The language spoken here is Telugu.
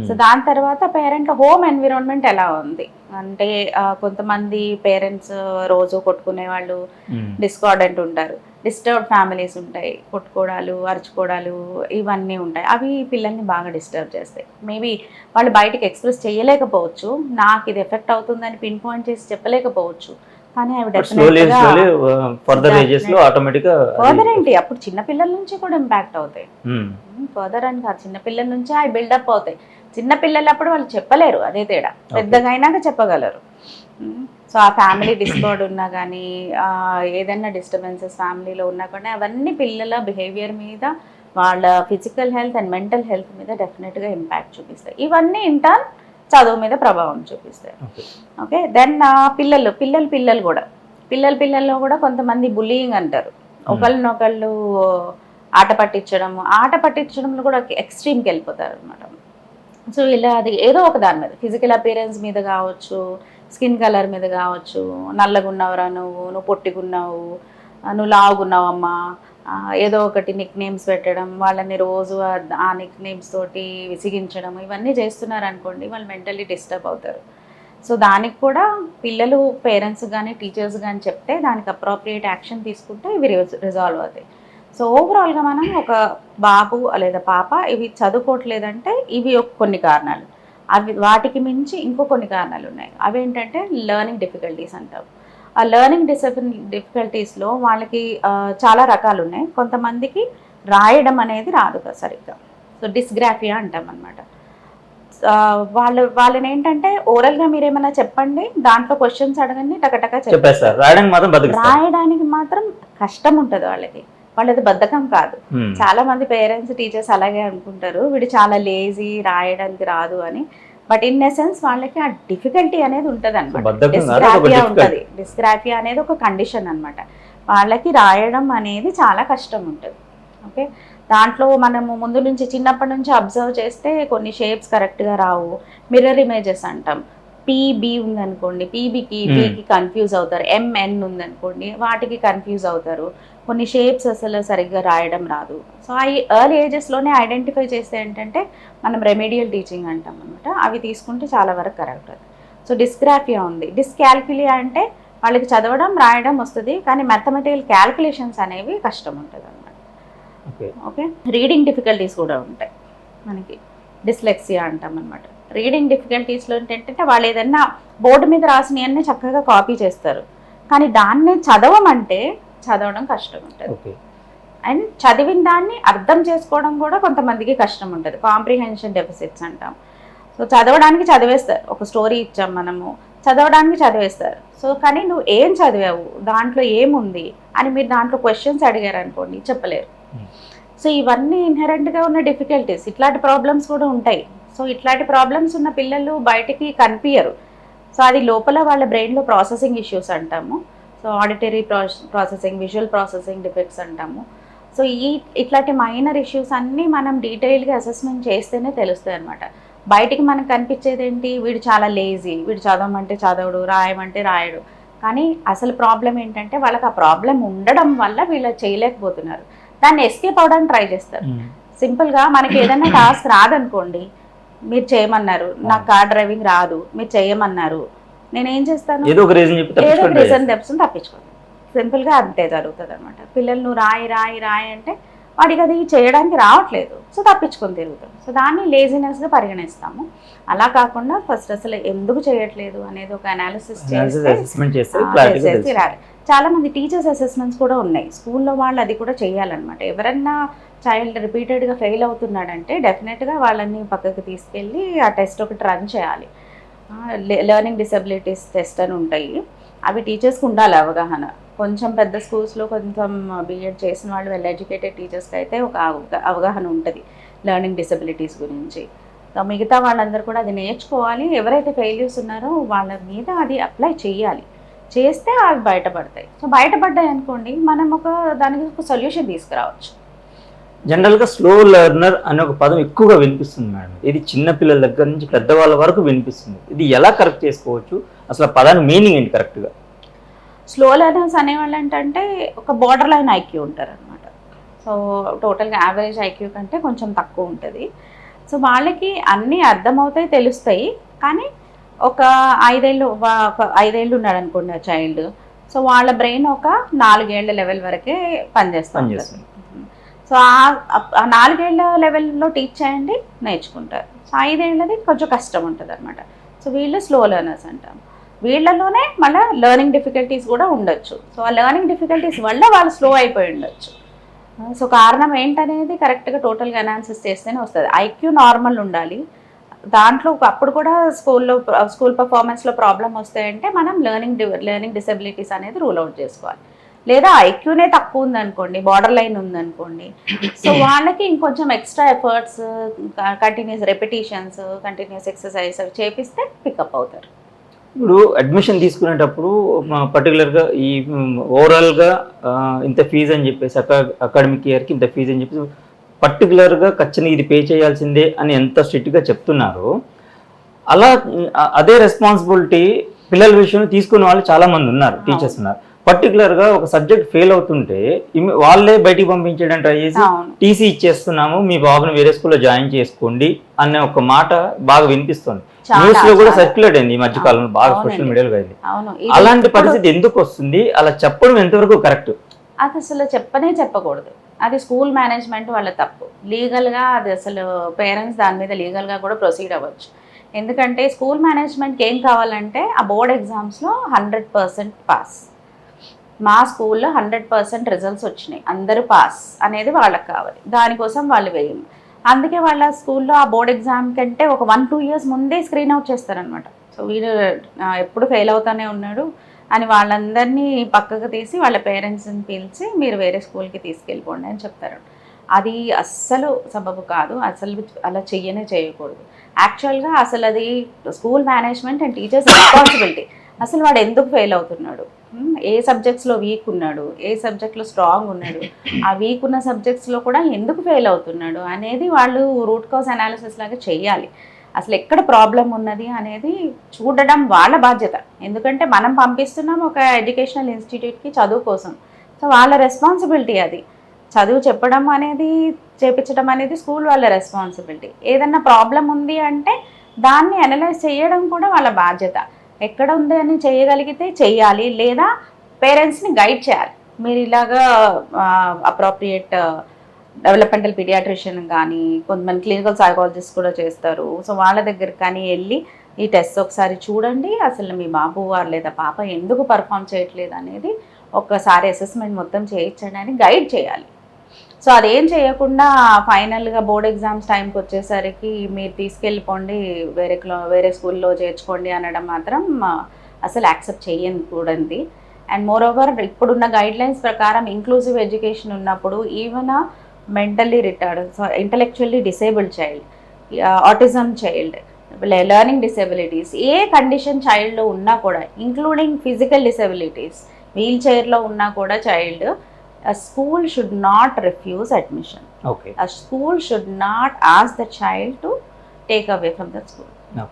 సో దాని తర్వాత పేరెంట్ హోమ్ ఎన్విరాన్మెంట్ ఎలా ఉంది అంటే కొంతమంది పేరెంట్స్ రోజు కొట్టుకునే వాళ్ళు డిస్కార్డెంట్ ఉంటారు, డిస్టర్బ్ ఫ్యామిలీస్ ఉంటాయి, కొట్టుకోవడాలు అరుచుకోవడాలు ఇవన్నీ ఉంటాయి. అవి పిల్లల్ని బాగా డిస్టర్బ్ చేస్తాయి. మేబీ వాళ్ళు బయటికి ఎక్స్ప్రెస్ చేయలేకపోవచ్చు, నాకు ఇది ఎఫెక్ట్ అవుతుందని పిన్ పాయింట్ చేసి చెప్పలేకపోవచ్చు, కానీ అవి డెఫినెట్గా ఫర్దర్ ఏంటి అప్పుడు చిన్నపిల్లల నుంచి కూడా ఇంపాక్ట్ అవుతాయి. ఫర్దర్ అని కాదు, చిన్నపిల్లల నుంచి అవి బిల్డప్ అవుతాయి. చిన్నపిల్లలప్పుడు వాళ్ళు చెప్పలేరు, అదే తేడా. పెద్దగా అయినాక చెప్పగలరు. సో ఆ ఫ్యామిలీ డిస్కార్డ్ ఉన్నా కానీ ఏదైనా డిస్టర్బెన్సెస్ ఫ్యామిలీలో ఉన్నా కానీ అవన్నీ పిల్లల బిహేవియర్ మీద, వాళ్ళ physical health and mental health మీద డెఫినెట్గా ఇంపాక్ట్ చూపిస్తాయి. ఇవన్నీ ఇంటర్న్ చదువు మీద ప్రభావం చూపిస్తాయి. ఓకే, దెన్ పిల్లలు కూడా పిల్లల్లో కూడా కొంతమంది బుల్లింగ్ అంటారు, ఒకళ్ళనొకళ్ళు ఆట పట్టించడంలో కూడా ఎక్స్ట్రీమ్కి వెళ్ళిపోతారు అనమాట. సో ఇలా అది ఏదో ఒక దాని మీద, ఫిజికల్ అపియరెన్స్ మీద కావచ్చు, స్కిన్ కలర్ మీద కావచ్చు, నల్లగున్నావురా నువ్వు పొట్టిగున్నావు, నువ్వు లావుగున్నావమ్మా, ఏదో ఒకటి నిక్ నేమ్స్ పెట్టడం, వాళ్ళని రోజు ఆ నిక్ నేమ్స్ తోటి విసిగించడం, ఇవన్నీ చేస్తున్నారు అనుకోండి, వాళ్ళు మెంటల్లీ డిస్టర్బ్ అవుతారు. సో దానికి కూడా పిల్లలు పేరెంట్స్ కానీ టీచర్స్ కానీ చెప్తే దానికి అప్రోప్రియేట్ యాక్షన్ తీసుకుంటే ఇవి రిజాల్వ్ అవుతాయి. సో ఓవరాల్గా మనం ఒక బాబు లేదా పాప ఇవి చదువుకోవట్లేదంటే ఇవి కొన్ని కారణాలు, అవి వాటికి మించి ఇంకో కొన్ని కారణాలు ఉన్నాయి. అవేంటంటే లెర్నింగ్ డిఫికల్టీస్ అంటాం. ఆ లెర్నింగ్ డిఫికల్టీస్లో వాళ్ళకి చాలా రకాలు ఉన్నాయి. కొంతమందికి రాయడం అనేది రాదు సరిగ్గా, సో డిస్గ్రాఫియా అంటాం అనమాట. వాళ్ళని ఏంటంటే ఓరల్గా మీరు ఏమైనా చెప్పండి, దాంట్లో క్వశ్చన్స్ అడగండి, టకటక చెప్పేస్తారు. రాయడానికి మాత్రం కష్టం ఉంటుంది వాళ్ళది బద్ధకం కాదు. చాలా మంది పేరెంట్స్ టీచర్స్ అలాగే అనుకుంటారు, వీడు చాలా లేజీ, రాయడానికి రాదు అని. బట్ ఇన్ ఎసెన్స్ వాళ్ళకి ఆ డిఫికల్టీ అనేది ఉంటుంది అనమాట. డిస్గ్రాఫియా అనేది ఒక కండిషన్ అనమాట. వాళ్ళకి రాయడం అనేది చాలా కష్టం ఉంటుంది. ఓకే, దాంట్లో మనము ముందు నుంచి చిన్నప్పటి నుంచి అబ్జర్వ్ చేస్తే కొన్ని షేప్స్ కరెక్ట్గా రావు. మిర్రర్ ఇమేజెస్ అంటాం. పీబీ ఉందనుకోండి, పీబీకి బీకి కన్ఫ్యూజ్ అవుతారు. ఎంఎన్ ఉందనుకోండి, వాటికి కన్ఫ్యూజ్ అవుతారు. కొన్ని షేప్స్ అసలు సరిగ్గా రాయడం రాదు. సో అవి ఎర్లీ ఏజెస్లోనే ఐడెంటిఫై చేస్తే ఏంటంటే మనం రెమెడియల్ టీచింగ్ అంటాం అనమాట. అవి తీసుకుంటే చాలా వరకు కరెక్ట్ అది. సో డిస్గ్రాఫియా ఉంది. డిస్కాల్కులియా అంటే వాళ్ళకి చదవడం రాయడం వస్తుంది, కానీ మ్యాథమెటికల్ క్యాల్కులేషన్స్ అనేవి కష్టం ఉంటుంది అనమాట. ఓకే, రీడింగ్ డిఫికల్టీస్ కూడా ఉంటాయి మనకి, డిస్లెక్సియా అంటాం అనమాట. రీడింగ్ డిఫికల్టీస్లో ఏంటంటే వాళ్ళు ఏదన్నా బోర్డు మీద రాసినవన్నీ చక్కగా కాపీ చేస్తారు, కానీ దాన్ని చదవడం కష్టం ఉంటుంది. అండ్ చదివిన దాన్ని అర్థం చేసుకోవడం కూడా కొంతమందికి కష్టం ఉంటుంది. కాంప్రిహెన్షన్ డెఫిసిట్స్ అంటాం. సో చదవడానికి చదివేస్తారు, ఒక స్టోరీ ఇచ్చాం మనము, చదవడానికి చదివేస్తారు. సో కానీ నువ్వు ఏం చదివావు, దాంట్లో ఏముంది అని మీరు దాంట్లో క్వశ్చన్స్ అడిగారు అనుకోండి, చెప్పలేరు. సో ఇవన్నీ ఇన్హెరెంట్గా ఉన్న డిఫికల్టీస్. ఇట్లాంటి ప్రాబ్లమ్స్ కూడా ఉంటాయి. సో ఇట్లాంటి ప్రాబ్లమ్స్ ఉన్న పిల్లలు బయటికి కనిపించరు. సో అది లోపల వాళ్ళ బ్రెయిన్లో ప్రాసెసింగ్ ఇష్యూస్ అంటాము. So auditory processing, visual processing defects అంటాము. సో ఇట్లాంటి మైనర్ ఇష్యూస్ అన్నీ మనం డీటెయిల్గా అసెస్మెంట్ చేస్తేనే తెలుస్తాయి అనమాట. బయటికి మనకు కనిపించేది ఏంటి, వీడు చాలా లేజీ, వీడు చదవమంటే చదవడు, రాయమంటే రాయడు. కానీ అసలు ప్రాబ్లం ఏంటంటే వాళ్ళకి ఆ ప్రాబ్లం ఉండడం వల్ల వీళ్ళు చేయలేకపోతున్నారు. దాన్ని ఎస్కేప్ అవడానికి ట్రై చేస్తారు. సింపుల్గా మనకి ఏదైనా టాస్క్ రాదనుకోండి, మీరు చేయమన్నారు, నాకు కార్ డ్రైవింగ్ రాదు, మీరు చేయమన్నారు, నేనేం చేస్తాను, ఏదో ఒక రీజన్ తెప్పించుకొని తప్పించుకోండి. సింపుల్గా అంతే జరుగుతుంది అనమాట. పిల్లలు నువ్వు రాయి అంటే వాడికి అది చేయడానికి రావట్లేదు, సో తప్పించుకొని తిరుగుతాం. సో దాన్ని లేజినెస్గా పరిగణిస్తాము. అలా కాకుండా ఫస్ట్ అసలు ఎందుకు చేయట్లేదు అనేది ఒక అనాలిసిస్ చేసి రాలి. చాలా మంది టీచర్స్ అసెస్మెంట్స్ కూడా ఉన్నాయి స్కూల్లో, వాళ్ళు అది కూడా చేయాలన్నమాట. ఎవరన్నా చైల్డ్ రిపీటెడ్గా ఫెయిల్ అవుతున్నాడంటే డెఫినెట్గా వాళ్ళని పక్కకు తీసుకెళ్ళి ఆ టెస్ట్ ఒకటి రన్ చేయాలి. లెర్నింగ్ డిసెబిలిటీస్ టెస్ట్ అని ఉంటాయి, అవి టీచర్స్కి ఉండాలి అవగాహన. కొంచెం పెద్ద స్కూల్స్లో కొంచెం బీఎడ్ చేసిన వాళ్ళు, వెల్ ఎడ్యుకేటెడ్ టీచర్స్కి అయితే ఒక అవగాహన ఉంటుంది లెర్నింగ్ డిసెబిలిటీస్ గురించి. మిగతా వాళ్ళందరూ కూడా అది నేర్చుకోవాలి. ఎవరైతే ఫెయిల్యూర్స్ ఉన్నారో వాళ్ళ మీద అది అప్లై చేయాలి, చేస్తే అవి బయటపడతాయి. సో బయటపడ్డాయి అనుకోండి, మనం దానికి ఒక సొల్యూషన్ తీసుకురావచ్చు. జనరల్గా స్లో లెర్నర్ అనే ఒక పదం ఎక్కువగా వినిపిస్తుంది మేడం. ఇది చిన్నపిల్లల దగ్గర నుంచి పెద్దవాళ్ళ వరకు వినిపిస్తుంది. ఇది ఎలా కరెక్ట్ చేసుకోవచ్చు, అసలు ఆ పదానికి మీనింగ్ ఏంటి కరెక్ట్గా? స్లో లెర్నర్స్ అనేవాళ్ళు ఏంటంటే ఒక బార్డర్ లైన్ ఐక్యూ ఉంటారు అనమాట. సో టోటల్గా యావరేజ్ ఐక్యూ కంటే కొంచెం తక్కువ ఉంటుంది. సో వాళ్ళకి అన్నీ అర్థమవుతాయి, తెలుస్తాయి. కానీ ఒక 5 ఏళ్ళు ఒక 5 ఏళ్ళు ఉన్నాడు అనుకోండి ఆ చైల్డ్, సో వాళ్ళ బ్రెయిన్ ఒక 4 ఏళ్ల లెవెల్ వరకే పనిచేస్తుంది. సో ఆ 4 ఏళ్ల లెవెల్లో టీచ్ చేయండి, నేర్చుకుంటారు. సో 5 ఏళ్ళది కొంచెం కష్టం ఉంటుంది అనమాట. సో వీళ్ళు స్లో లెర్నర్స్ అంటాం. వీళ్ళలోనే మళ్ళీ లెర్నింగ్ డిఫికల్టీస్ కూడా ఉండొచ్చు. సో ఆ లెర్నింగ్ డిఫికల్టీస్ వల్ల వాళ్ళు స్లో అయిపోయి ఉండొచ్చు. సో కారణం ఏంటనేది కరెక్ట్గా టోటల్గా అనాలిసిస్ చేస్తేనే వస్తుంది. ఐక్యూ నార్మల్ ఉండాలి. దాంట్లో అప్పుడు కూడా స్కూల్ పర్ఫార్మెన్స్లో ప్రాబ్లం వస్తాయంటే మనం లెర్నింగ్ డిసెబిలిటీస్ అనేది రూల్ అవుట్ చేసుకోవాలి. లేదా ఐక్యూనే తక్కువ ఉందనుకోండి, బార్డర్ లైన్ ఉందనుకోండి, సో వాళ్ళకి ఇంకొంచెం extra efforts, continuous repetitions, continuous exercise అవి చేపిస్తే పికప్ అవుతారు. ఇప్పుడు అడ్మిషన్ తీసుకునేటప్పుడు పర్టికులర్గా ఈ ఓవరాల్గా ఇంత ఫీజు అని చెప్పేసి అకాడమిక్ ఇయర్కి ఇంత ఫీజు అని చెప్పేసి పర్టికులర్గా ఖచ్చితంగా ఇది పే చేయాల్సిందే అని ఎంత స్ట్రిక్ట్గా చెప్తున్నారో, అలా అదే రెస్పాన్సిబిలిటీ పిల్లల విషయంలో తీసుకునే వాళ్ళు చాలామంది ఉన్నారు, టీచర్స్ ఉన్నారు. పర్టికులర్గా ఒక సబ్జెక్ట్ ఫెయిల్ అవుతుంటే వాళ్ళే బయటికి పంపించడం ట్రై చేసి టీసీ ఇచ్చేస్తున్నాము, మీ బాబుని వేరే స్కూల్లో జాయిన్ చేసుకోండి అనే ఒక మాట బాగా వినిపిస్తుంది. న్యూస్ లో కూడా సర్క్యులేట్ అయింది ఈ మధ్య కాలంలో, బాగా సోషల్ మీడియాలో అయింది. అలాంటి పరిస్థితి ఎందుకు వస్తుంది? అలా చెప్పడం ఎంతవరకు కరెక్ట్? అది అసలు చెప్పకూడదు. అది స్కూల్ మేనేజ్మెంట్ వాళ్ళ తప్పు. లీగల్గా అది అసలు పేరెంట్స్ దాని మీద లీగల్గా కూడా ప్రొసీడ్ అవ్వచ్చు. ఎందుకంటే స్కూల్ మేనేజ్మెంట్కి ఏం కావాలంటే ఆ బోర్డ్ ఎగ్జామ్స్లో 100% పాస్. మా స్కూల్లో 100% రిజల్ట్స్ వచ్చినాయి, అందరూ పాస్ అనేది వాళ్ళకి కావాలి. దానికోసం వాళ్ళు వేయము. అందుకే వాళ్ళ స్కూల్లో ఆ బోర్డ్ ఎగ్జామ్ కంటే ఒక 1-2 ఇయర్స్ ముందే స్క్రీన్ అవుట్ చేస్తారనమాట. సో వీడు ఎప్పుడు ఫెయిల్ అవుతానే ఉన్నాడు అని వాళ్ళందరినీ పక్కకు తీసి వాళ్ళ పేరెంట్స్ని పిలిచి మీరు వేరే స్కూల్కి తీసుకెళ్ళిపోండి అని చెప్తారు. అది అస్సలు సబబు కాదు, అసలు అలా చేయకూడదు. యాక్చువల్గా అసలు అది school management and teachers responsibility. అసలు వాడు ఎందుకు ఫెయిల్ అవుతున్నాడు, ఏ సబ్జెక్ట్స్లో వీక్ ఉన్నాడు, ఏ సబ్జెక్ట్లో స్ట్రాంగ్ ఉన్నాడు, ఆ వీక్ ఉన్న సబ్జెక్ట్స్లో కూడా ఎందుకు ఫెయిల్ అవుతున్నాడు అనేది వాళ్ళు రూట్ కాజ్ అనాలిసిస్ లాగా చేయాలి. అసలు ఎక్కడ ప్రాబ్లం ఉన్నది అనేది చూడడం వాళ్ళ బాధ్యత. ఎందుకంటే మనం పంపిస్తున్నాం ఒక ఎడ్యుకేషనల్ ఇన్స్టిట్యూట్కి చదువు కోసం. సో వాళ్ళ రెస్పాన్సిబిలిటీ అది. చదువు చెప్పడం అనేది, చేపించడం అనేది స్కూల్ వాళ్ళ రెస్పాన్సిబిలిటీ. ఏదన్నా ప్రాబ్లం ఉంది అంటే దాన్ని అనలైజ్ చేయడం కూడా వాళ్ళ బాధ్యత. ఎక్కడ ఉంది అని చేయగలిగితే చెయ్యాలి, లేదా పేరెంట్స్ని గైడ్ చేయాలి. మీరు ఇలాగా అప్రోప్రియేట్ డెవలప్మెంటల్ పీడియాట్రిషియన్ కానీ, కొంతమంది క్లినికల్ సైకాలజిస్ట్ కూడా చేస్తారు. సో వాళ్ళ దగ్గరికి కానీ వెళ్ళి ఈ టెస్ట్ ఒకసారి చూడండి, అసలు మీ బాబు వారు లేదా పాప ఎందుకు పర్ఫామ్ చేయట్లేదు అనేది ఒక్కసారి అసెస్మెంట్ మొత్తం చేయించడానికి గైడ్ చేయాలి. సో అదేం చేయకుండా ఫైనల్గా బోర్డ్ ఎగ్జామ్స్ టైంకి వచ్చేసరికి మీరు తీసుకెళ్ళిపోండి, వేరే స్కూల్లో చేర్చుకోండి అనడం మాత్రం అసలు యాక్సెప్ట్ చేయకూడదు. అండ్ మోర్ ఓవర్ ఇప్పుడున్న గైడ్లైన్స్ ప్రకారం ఇంక్లూజివ్ ఎడ్యుకేషన్ ఉన్నప్పుడు even mentally retard, so intellectually disabled child, autism child, learning disabilities, ఏ కండిషన్ చైల్డ్లో ఉన్నా కూడా, ఇంక్లూడింగ్ ఫిజికల్ డిసేబిలిటీస్, వీల్ చైర్లో ఉన్నా కూడా child, a school should not refuse admission. Okay. A school should not ask the child to take away from the school.